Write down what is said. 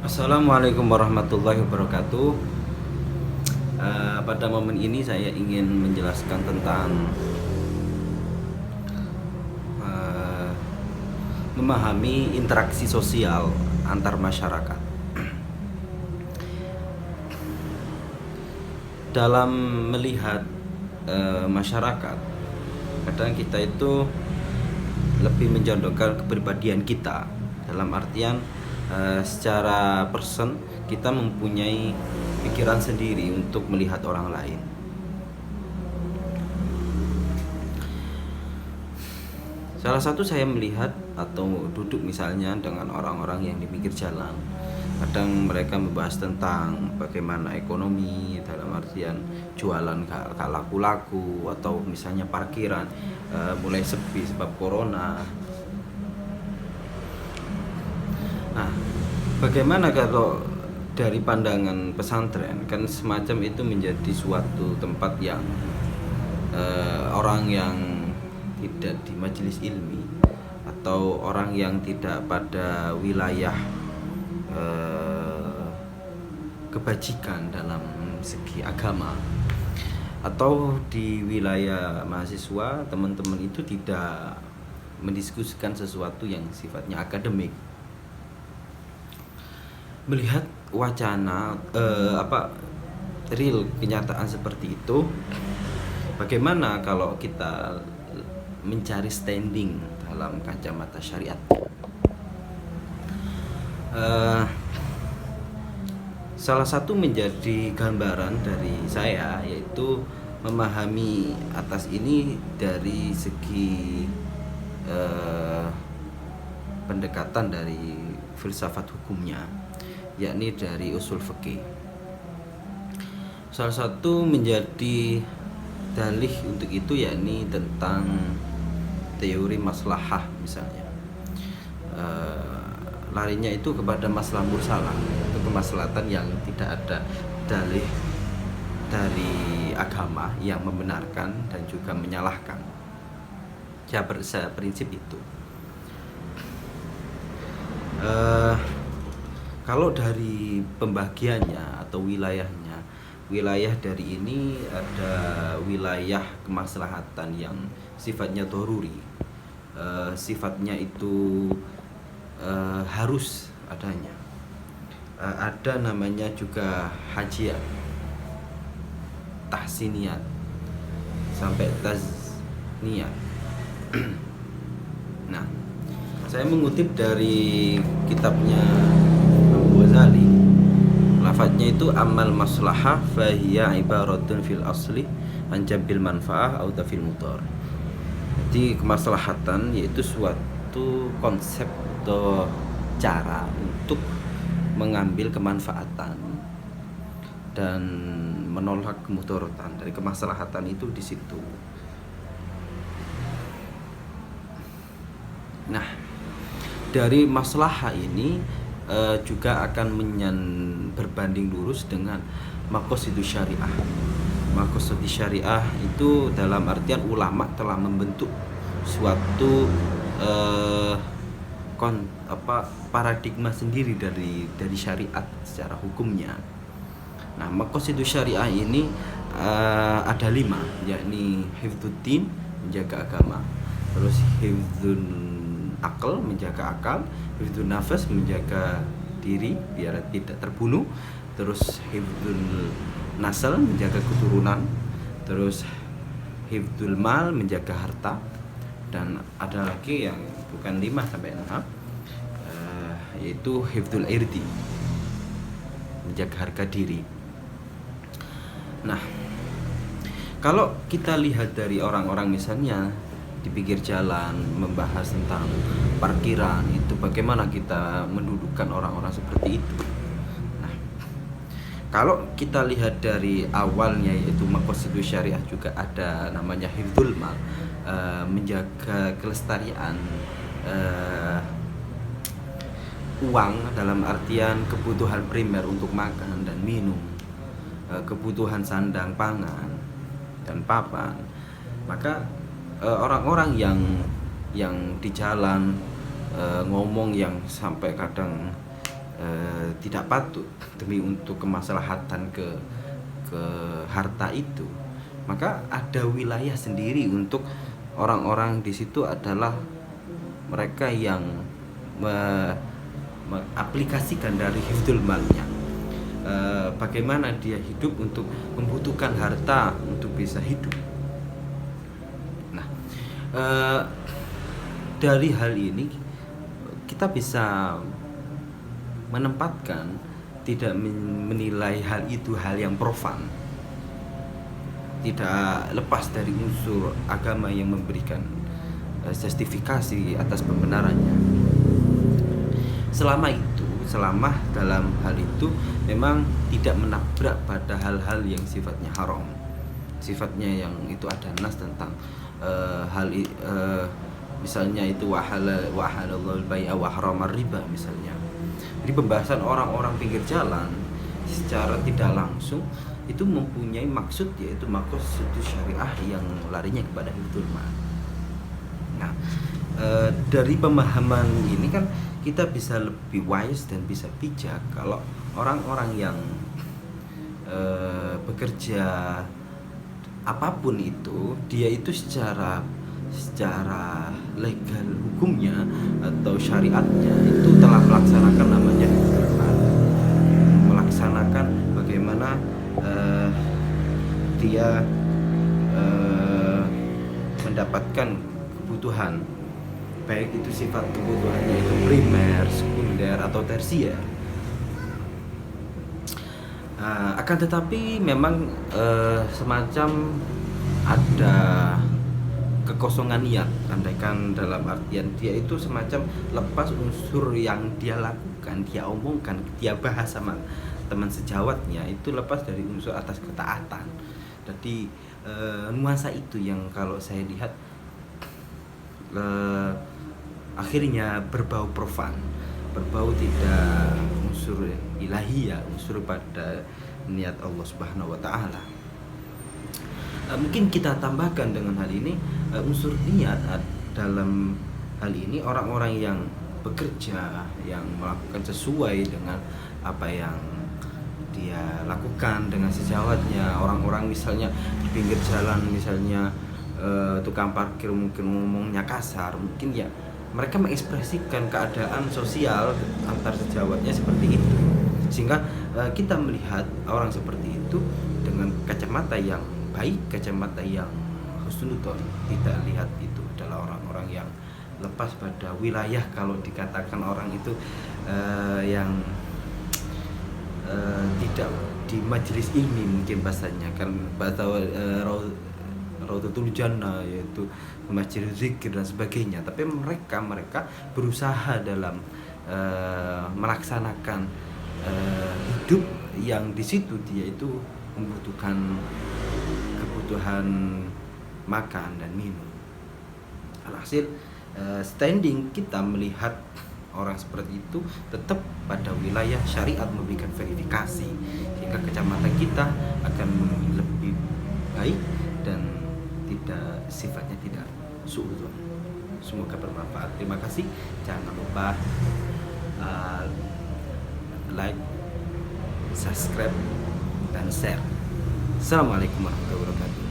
Assalamualaikum warahmatullahi wabarakatuh. Pada momen ini saya ingin menjelaskan tentang uh, memahami interaksi sosial antar masyarakat. Dalam melihat masyarakat, kadang kita itu lebih menjondokkan kepribadian kita. Dalam artian secara person kita mempunyai pikiran sendiri untuk melihat orang lain. Salah satu saya melihat atau duduk misalnya dengan orang-orang yang di pinggir jalan. Kadang mereka membahas tentang bagaimana ekonomi dalam artian jualan gak laku-laku, atau misalnya parkiran mulai sepi sebab corona. Nah, bagaimana kalau dari pandangan pesantren, kan semacam itu menjadi suatu tempat yang orang yang tidak di majelis ilmi atau orang yang tidak pada wilayah kebajikan dalam segi agama, atau di wilayah mahasiswa, teman-teman itu tidak mendiskusikan sesuatu yang sifatnya akademik. Melihat wacana real kenyataan seperti itu, bagaimana kalau kita mencari standing dalam kacamata syariat? Salah satu menjadi gambaran dari saya yaitu memahami atas ini dari segi pendekatan dari filsafat hukumnya, yakni dari usul fikih. Salah satu menjadi dalih untuk itu yakni tentang teori maslahah misalnya. Larinya itu kepada masalah mursalah, itu kemaslahatan yang tidak ada dalih dari agama yang membenarkan dan juga menyalahkan. Saya prinsip itu. Kalau dari pembagiannya atau wilayahnya, wilayah dari ini ada wilayah kemaslahatan yang sifatnya doruri, sifatnya itu harus adanya. Ada namanya juga hajiat, tahsiniyat, sampai tazniyat. Nah, saya mengutip dari kitabnya Abu Ghazali. Lafadznya itu amal maslahah fahiya ibaratun fil asli an jabil manfaah atau fil mudhar. Jadi kemaslahatan yaitu suatu konsep atau cara untuk mengambil kemanfaatan dan menolak kemudaratan. Dari kemaslahatan itu di situ. Nah, dari maslahah ini juga akan berbanding lurus dengan maqasid syariah. Maqasid syariah itu dalam artian ulama telah membentuk suatu paradigma sendiri dari syariat secara hukumnya. Nah, maqasid syariah ini ada 5, yakni hifdzuddin, menjaga agama, terus hifdzun akal, menjaga akal, hifdzun nafas, menjaga diri biar tidak terbunuh, terus hifdzul nasal, menjaga keturunan, terus hifdzul mal, menjaga harta, dan ada lagi yang bukan 5 sampai 6, yaitu hifdzul irdi, menjaga harga diri. Nah, kalau kita lihat dari orang-orang misalnya di pinggir jalan membahas tentang parkiran, itu bagaimana kita mendudukkan orang-orang seperti itu. Nah, kalau kita lihat dari awalnya yaitu maqasid syariah juga ada namanya hifdzul mal, menjaga kelestarian uang dalam artian kebutuhan primer untuk makan dan minum, kebutuhan sandang pangan dan papan. Maka orang-orang yang di jalan ngomong yang sampai kadang tidak patut demi untuk kemaslahatan ke harta itu, maka ada wilayah sendiri untuk orang-orang di situ adalah mereka yang mengaplikasikan dari hifdzul malnya. Bagaimana dia hidup untuk membutuhkan harta untuk bisa hidup. Nah, dari hal ini kita bisa menempatkan, tidak menilai hal itu hal yang profan, tidak lepas dari unsur agama yang memberikan justifikasi atas pembenarannya. Selama dalam hal itu memang tidak menabrak pada hal-hal yang sifatnya haram, sifatnya yang itu ada nas tentang misalnya itu wahalallahu al-bai'a wa haramar riba misalnya. Jadi pembahasan orang-orang pinggir jalan secara tidak langsung itu mempunyai maksud, yaitu maksud syariah yang larinya kepada hifdzul mal. Nah, dari pemahaman ini kan kita bisa lebih wise dan bisa bijak kalau orang-orang yang bekerja apapun itu, dia itu secara legal hukumnya atau syariatnya itu telah melaksanakan namanya hifdzul mal, melaksanakan bagaimana dia mendapatkan kebutuhan, baik itu sifat kebutuhannya itu primer, sekunder atau tersier. Akan tetapi memang semacam ada kekosongan niat, andaikan dalam artian dia itu semacam lepas unsur yang dia lakukan, dia omongkan, dia bahas sama teman sejawatnya, itu lepas dari unsur atas ketaatan. Jadi nuansa itu yang kalau saya lihat akhirnya berbau profan, berbau tidak unsur ilahiyah, unsur pada niat Allah Subhanahu wa taala. Mungkin kita tambahkan dengan hal ini unsur niat dalam hal ini orang-orang yang bekerja, yang melakukan sesuai dengan apa yang dia lakukan dengan sejawatnya. Orang-orang misalnya di pinggir jalan, misalnya tukang parkir mungkin ngomongnya kasar, mungkin ya mereka mengekspresikan keadaan sosial antar sejawatnya seperti itu, sehingga kita melihat orang seperti itu dengan kacamata yang baik, kacamata yang husnudzon. Tidak lihat itu adalah orang-orang yang lepas pada wilayah, kalau dikatakan orang itu yang tidak di majelis ilmi, mungkin bahasanya kan bahasa Raudhatul Jannah, yaitu majelis zikir dan sebagainya. Tapi mereka berusaha dalam melaksanakan hidup yang di situ dia itu membutuhkan kebutuhan makan dan minum. Alhasil standing kita melihat orang seperti itu tetap pada wilayah syariat memberikan verifikasi, sehingga kacamata kita akan lebih baik dan sifatnya tidak suudzon. Semoga bermanfaat. Terima kasih. Jangan lupa like, subscribe, dan share. Assalamualaikum warahmatullahi wabarakatuh.